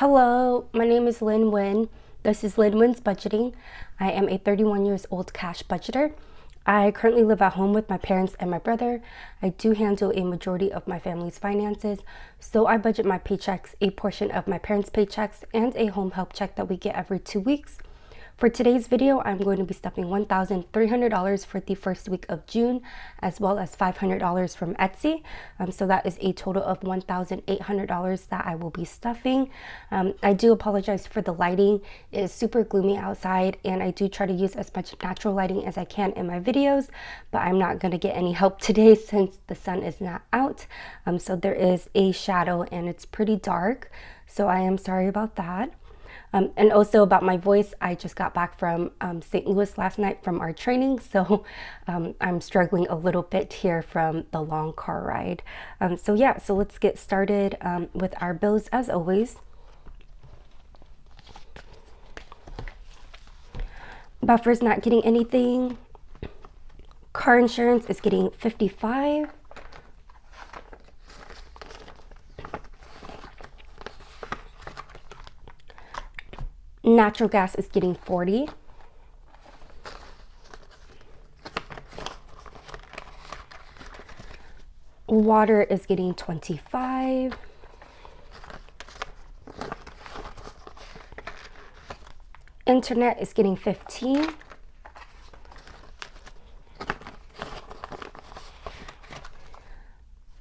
Hello, my name is Lynn Wynn. This is Lynn Wynn's Budgeting. I am a 31 years old cash budgeter. I currently live at home with my parents and my brother. I do handle a majority of my family's finances, so I budget my paychecks, a portion of my parents' paychecks, and a home help check that we get every 2 weeks. For today's video, I'm going to be stuffing $1,300 for the first week of June, as well as $500 from Etsy. So that is a total of $1,800 that I will be stuffing. I do apologize for the lighting. It is super gloomy outside, and I do try to use as much natural lighting as I can in my videos, but I'm not going to get any help today since the sun is not out. So there is a shadow and it's pretty dark, so I am sorry about that. And also about my voice, I just got back from St. Louis last night from our training, so I'm struggling a little bit here from the long car ride. So let's get started with our bills as always. Buffer's not getting anything. Car insurance is getting $55. Natural gas is getting $40. Water is getting $25. Internet is getting $15.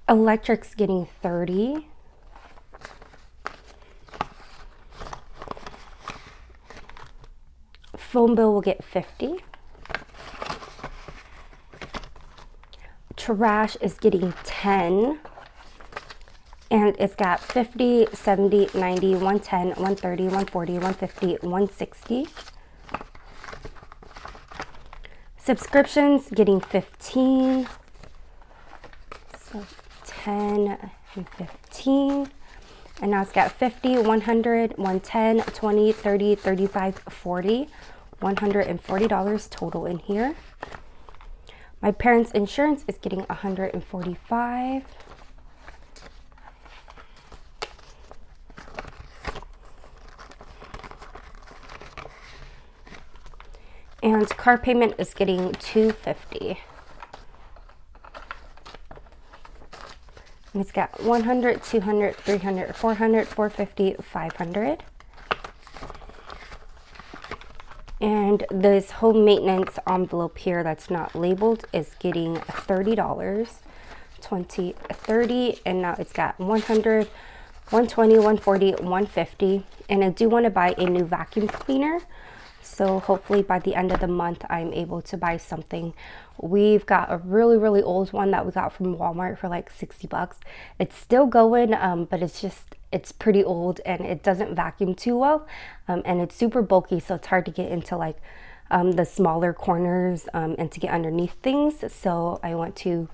Electric's getting $30. Phone bill will get $50. Trash is getting $10. And it's got 50, 70, 90, 110, 130, 140, 150, 160. Subscriptions getting 15. So 10 and 15. And now it's got 50, 100, 110, 20, 30, 35, 40. $140 total in here. My parents' insurance is getting $145. And car payment is getting $250. And it's got 100, 200, 300, 400, 450, 500. And this home maintenance envelope here that's not labeled is getting $30, 20, 30, and now it's got 100, 120, 140, 150. And I do want to buy a new vacuum cleaner, so hopefully by the end of the month I'm able to buy something. We've got a really old one that we got from Walmart for like 60 bucks. It's still going, but it's pretty old and it doesn't vacuum too well, and it's super bulky, so it's hard to get into like the smaller corners and to get underneath things. So I want to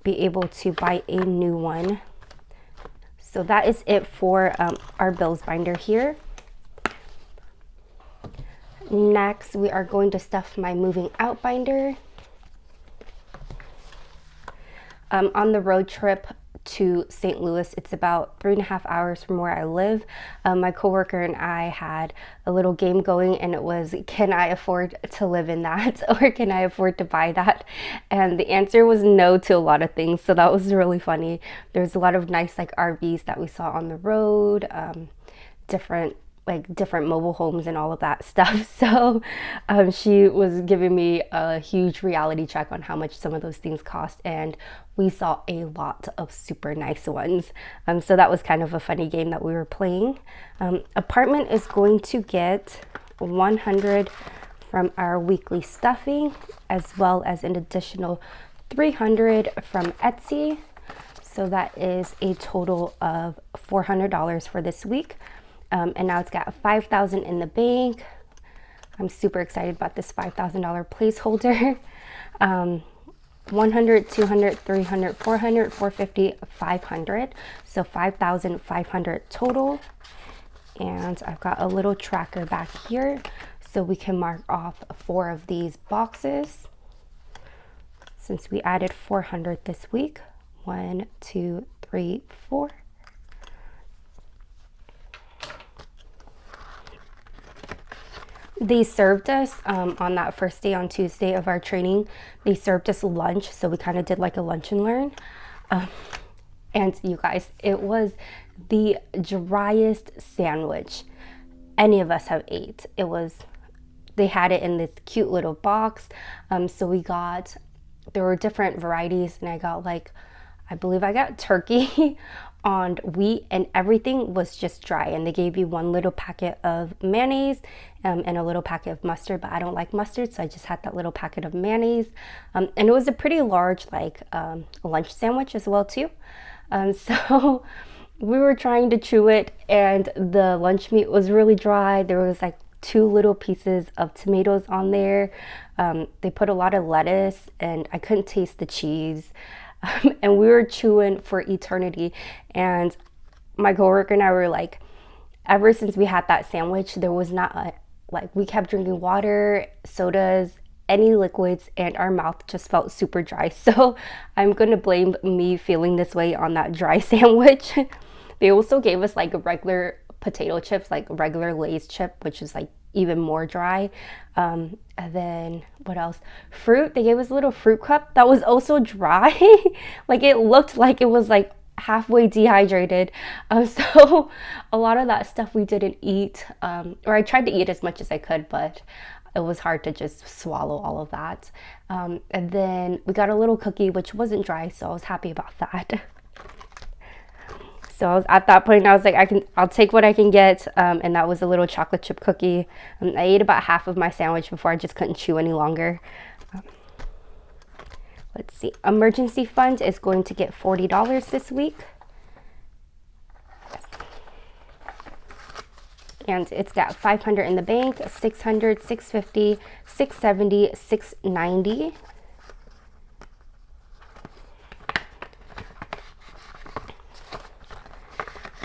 be able to buy a new one. So that is it for our bills binder here. Next, we are going to stuff my moving out binder. On the road trip to St. Louis, it's about 3.5 hours from where I live. My coworker and I had a little game going, and it was, can I afford to live in that, or can I afford to buy that? And the answer was no to a lot of things, so that was really funny. There's a lot of nice like RVs that we saw on the road, different mobile homes and all of that stuff. So she was giving me a huge reality check on how much some of those things cost, and we saw a lot of super nice ones. So that was kind of a funny game that we were playing. Apartment is going to get 100 from our weekly stuffing, as well as an additional 300 from Etsy. So that is a total of $400 for this week. And now it's got $5,000 in the bank. I'm super excited about this $5,000 placeholder. 100, 200, 300, 400, 450, 500. So 5,500 total. And I've got a little tracker back here, so we can mark off 4 of these boxes. Since we added 400 this week. 1, 2, 3, 4. They served us on that first day, on Tuesday of our training, they served us lunch. So we kind of did like a lunch and learn. And you guys, it was the driest sandwich any of us have ate. They had it in this cute little box. So there were different varieties, and I believe I got turkey on wheat, and everything was just dry. And they gave you one little packet of mayonnaise and a little packet of mustard, but I don't like mustard, so I just had that little packet of mayonnaise. And it was a pretty large lunch sandwich as well too. So we were trying to chew it, and the lunch meat was really dry. There was like 2 little pieces of tomatoes on there. They put a lot of lettuce, and I couldn't taste the cheese. And we were chewing for eternity. And my coworker and I were like, ever since we had that sandwich, there was not we kept drinking water, sodas, any liquids, and our mouth just felt super dry. So I'm gonna blame me feeling this way on that dry sandwich. They also gave us like regular potato chips, like regular Lay's chip, which is like even more dry. And then what else? Fruit. They gave us a little fruit cup that was also dry. Like it looked like it was like halfway dehydrated. So a lot of that stuff we didn't eat, or I tried to eat as much as I could, but it was hard to just swallow all of that. And then we got a little cookie, which wasn't dry, so I was happy about that. So at that point, I was like, I'll take what I can get, and that was a little chocolate chip cookie. I ate about half of my sandwich before I just couldn't chew any longer. Let's see, emergency fund is going to get $40 this week. And it's got $500 in the bank, $600, $650, $670, $690.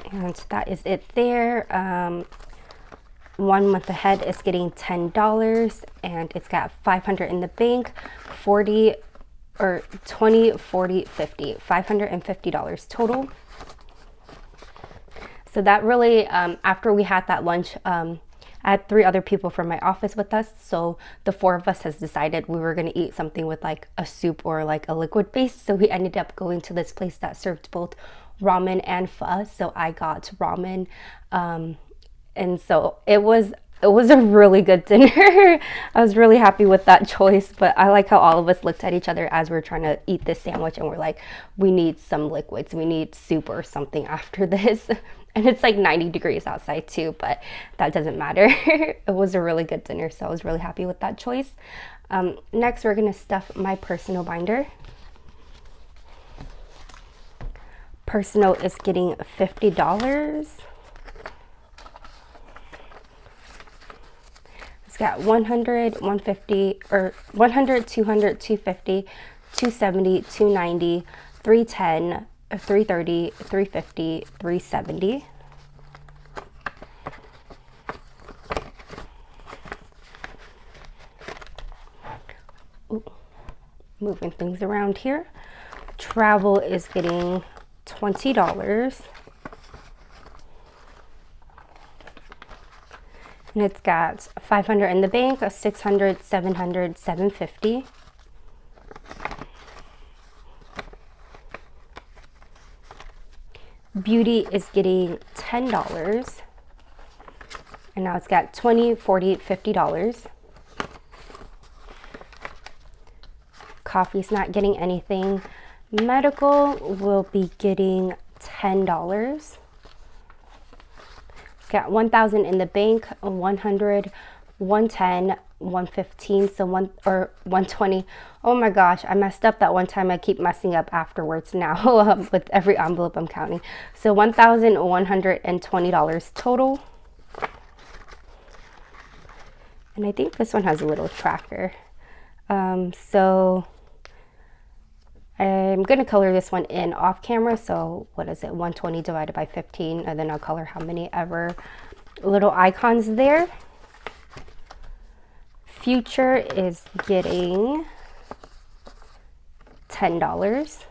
And that is it there. 1 month ahead is getting $10, and it's got $500 in the bank, 40 or 20, 40, 50, $550 total. So that really, after we had that lunch, I had 3 other people from my office with us. So the 4 of us has decided we were going to eat something with like a soup or like a liquid base. So we ended up going to this place that served both ramen and pho. So I got ramen. And so it was a really good dinner. I was really happy with that choice, but I like how all of us looked at each other as we're trying to eat this sandwich, and we're like, we need some liquids. We need soup or something after this. And it's like 90 degrees outside too, but that doesn't matter. It was a really good dinner, so I was really happy with that choice. Next, we're gonna stuff my personal binder. Personal is getting $50. It's got 100, 150, or 100, 200, 250, 270, 290, 310, 330, 350, 370. Ooh, moving things around here. Travel is getting $20. And it's got $500 in the bank, $600, $700, $750. Beauty is getting $10. And now it's got $20, $40, $50. Coffee's not getting anything. Medical will be getting $10. It's got $1,000 in the bank, $100, $110, $115, so $120. Oh my gosh, I messed up that one time. I keep messing up afterwards now with every envelope I'm counting. So $1,120 total. And I think this one has a little tracker. So I'm going to color this one in off camera. So what is it? 120 divided by 15. And then I'll color how many ever little icons there. Future is getting $10.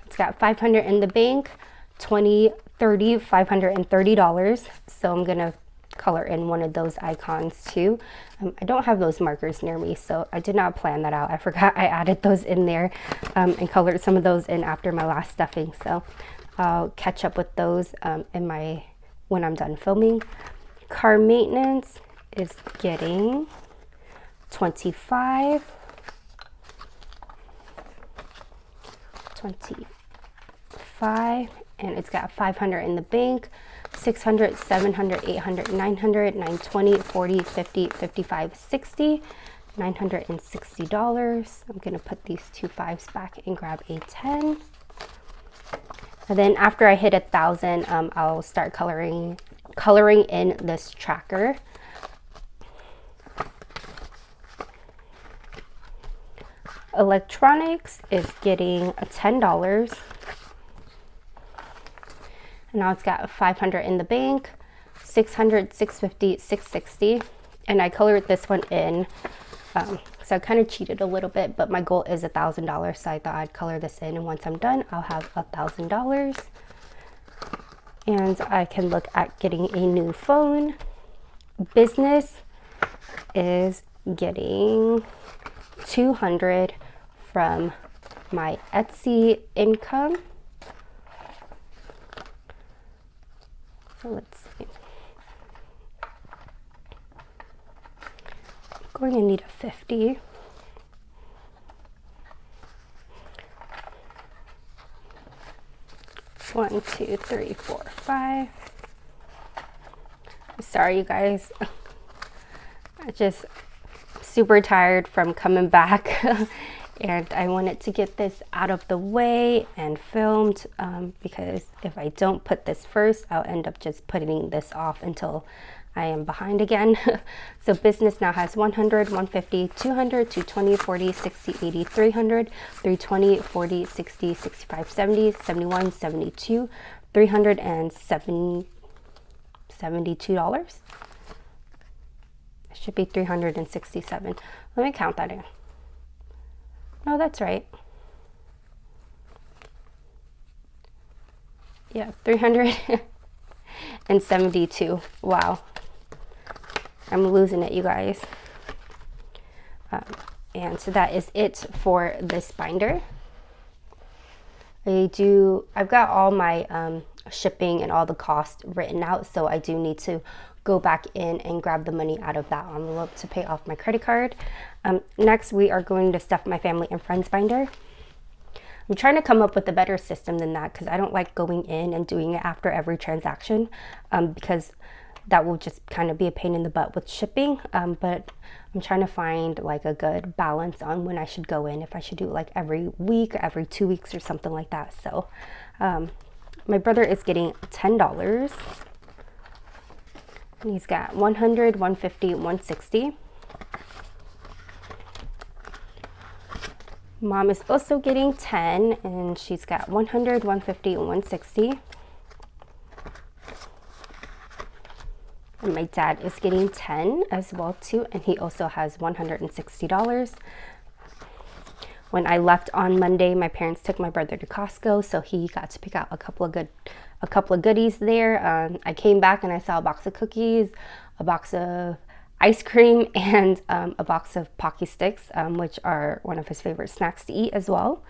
It's got $500 in the bank, 20, 30, $530. So I'm gonna color in one of those icons too. I don't have those markers near me, so I did not plan that out. I forgot I added those in there and colored some of those in after my last stuffing. So I'll catch up with those when I'm done filming. Car maintenance is getting 25, 25, and it's got 500 in the bank, 600, 700, 800, 900, 920, 40, 50, 55, 60, $960. I'm gonna put these two fives back and grab a 10. And then after I hit 1,000, I'll start coloring in this tracker. Electronics is getting $10. And now it's got 500 in the bank, 600, 650, 660. And I colored this one in. So I kind of cheated a little bit, but my goal is $1,000. So I thought I'd color this in, and once I'm done, I'll have $1,000. And I can look at getting a new phone. Business is getting 200 from my Etsy income. So let's see. I'm going to need a 50. One, two, three, four, five. Sorry, you guys. I just super tired from coming back and I wanted to get this out of the way and filmed because if I don't put this first, I'll end up just putting this off until I am behind again. So business now has 100, 150, 200, 220, 40, 60, 80, 300, 320, 40, 60, 65, 70, 71, 72, $372. It should be 367. Let me count that in. No, that's right. Yeah, 372. Wow. I'm losing it, you guys. And so that is it for this binder. I've got all my shipping and all the costs written out, so I do need to go back in and grab the money out of that envelope to pay off my credit card. Next, we are going to stuff my family and friends binder. I'm trying to come up with a better system than that because I don't like going in and doing it after every transaction because that will just kind of be a pain in the butt with shipping. But I'm trying to find like a good balance on when I should go in, if I should do it like every week, every 2 weeks or something like that. So my brother is getting $10. And he's got 100, 150, 160. Mom is also getting 10 and she's got 100, 150, and 160. And my dad is getting 10 as well too, and he also has $160. When I left on Monday, my parents took my brother to Costco, so he got to pick out a couple of goodies there. I came back and I saw a box of cookies, a box of ice cream, and a box of Pocky Sticks, which are one of his favorite snacks to eat as well.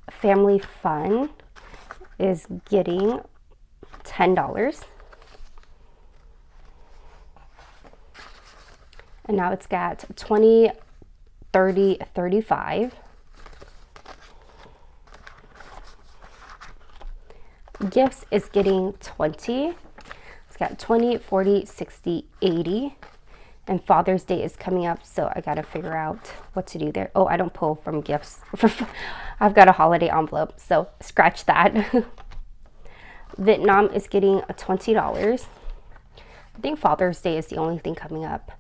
Family Fun is getting $10. And now it's got 20, 30, 35. Gifts is getting 20. It's got 20, 40, 60, 80. And Father's Day is coming up, so I gotta figure out what to do there. Oh, I don't pull from gifts. I've got a holiday envelope, so scratch that. Vietnam is getting $20. I think Father's Day is the only thing coming up.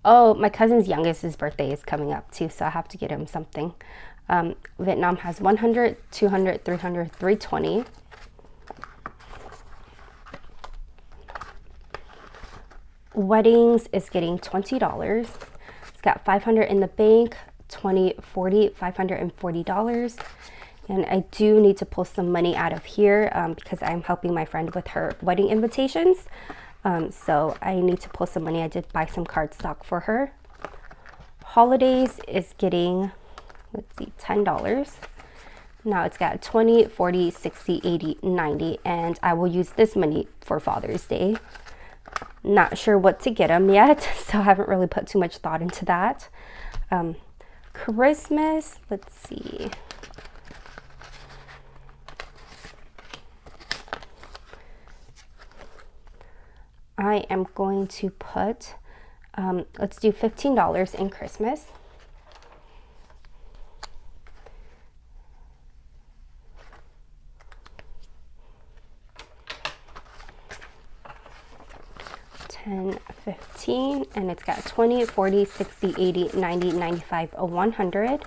Oh, my cousin's youngest's birthday is coming up too, so I have to get him something. Vietnam has 100, 200, 300, 320. Weddings is getting $20. It's got 500 in the bank, 20, 40, $540. And I do need to pull some money out of here because I'm helping my friend with her wedding invitations. So I need to pull some money. I did buy some cardstock for her. Holidays is getting, let's see, $10. Now it's got 20, 40, 60, 80, 90, and I will use this money for Father's Day. Not sure what to get him yet, so I haven't really put too much thought into that. Christmas, let's see. I am going to put, let's do $15 in Christmas. $10, $15, and it's got 20, 40, 60, 80, 90, 95, 100.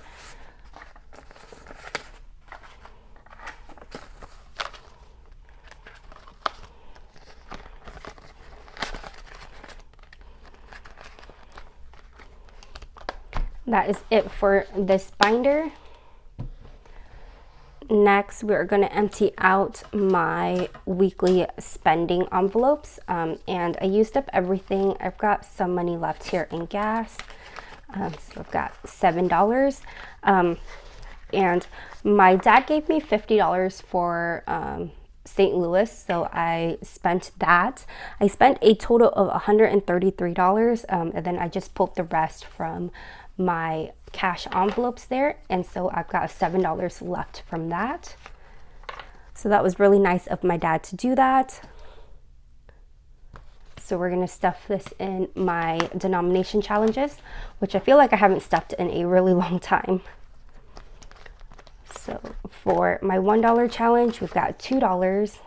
That is it for this binder. Next, we're going to empty out my weekly spending envelopes, and I used up everything. I've got some money left here in gas, so I've got $7, and my dad gave me $50 for St. Louis, so I spent that. I spent a total of $133, and then I just pulled the rest from my cash envelopes there, and so I've got $7 left from that. So that was really nice of my dad to do that. So we're gonna stuff this in my denomination challenges, which I feel like I haven't stuffed in a really long time. So for my $1 challenge, we've got $2.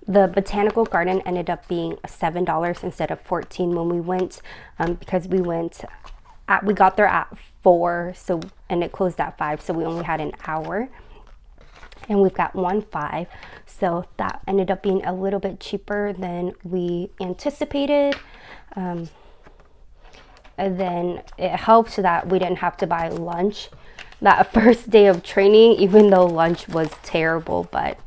The botanical garden ended up being $7 instead of $14 when we went, because we got there at 4, so, and it closed at 5, so we only had an hour. And we've got 1.5, so that ended up being a little bit cheaper than we anticipated. And then it helped that we didn't have to buy lunch that first day of training, even though lunch was terrible, but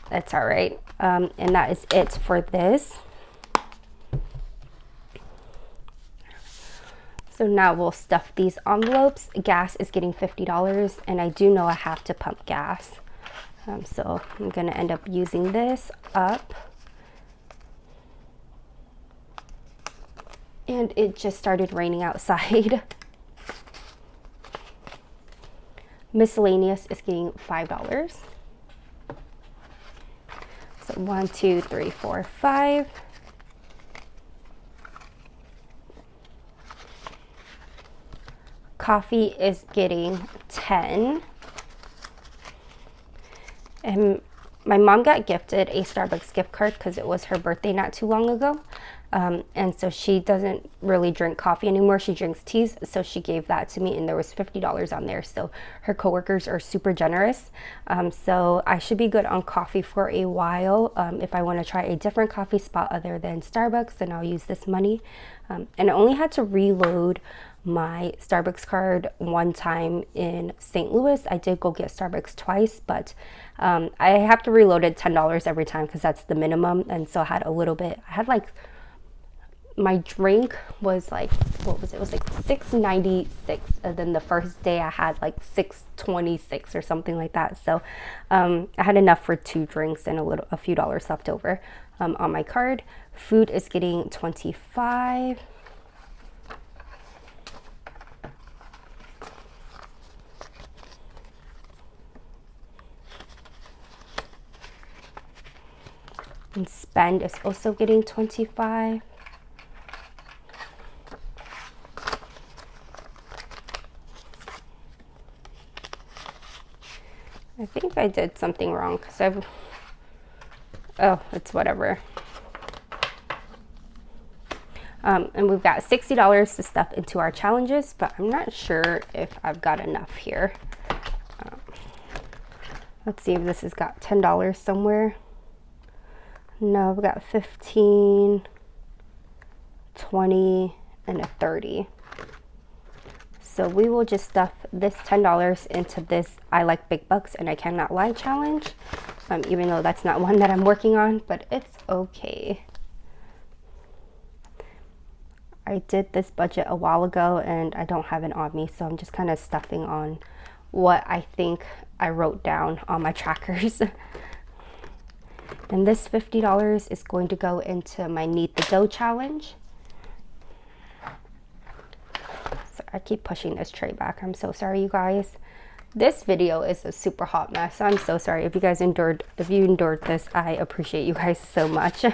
that's all right. And that is it for this. So now we'll stuff these envelopes. Gas is getting $50, and I do know I have to pump gas. So I'm gonna end up using this up. And it just started raining outside. Miscellaneous is getting $5. So 1, 2, 3, 4, 5. Coffee is getting 10. And my mom got gifted a Starbucks gift card because it was her birthday not too long ago. And so she doesn't really drink coffee anymore. She drinks teas. So she gave that to me, and there was $50 on there. So her coworkers are super generous. So I should be good on coffee for a while. If I want to try a different coffee spot other than Starbucks, then I'll use this money. And I only had to reload my Starbucks card one time in St. Louis. I did go get Starbucks twice, but I have to reload it $10 every time because that's the minimum. And so I had a little bit, I had like, my drink was like, what was it? It was like $6.96, and then the first day I had like $6.26 or something like that. So I had enough for 2 drinks and a few dollars left over on my card. Food is getting $25. And spend is also getting $25. I think I did something wrong because oh, it's whatever. And we've got $60 to stuff into our challenges, but I'm not sure if I've got enough here. Let's see if this has got $10 somewhere. No, we got 15, 20, and a 30. So we will just stuff this $10 into this I like big bucks and I cannot lie challenge, even though that's not one that I'm working on, but it's okay. I did this budget a while ago and I don't have it on me, so I'm just kind of stuffing on what I think I wrote down on my trackers. And this $50 is going to go into my Knead the Dough challenge. I keep pushing this tray back. I'm so sorry, you guys. This video is a super hot mess. I'm so sorry. If you endured this, I appreciate you guys so much.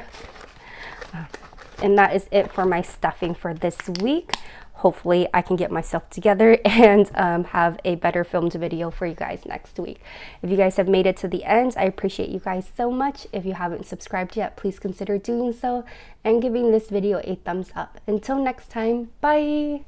And that is it for my stuffing for this week. Hopefully I can get myself together and have a better filmed video for you guys next week. If you guys have made it to the end, I appreciate you guys so much. If you haven't subscribed yet, please consider doing so and giving this video a thumbs up. Until next time, bye!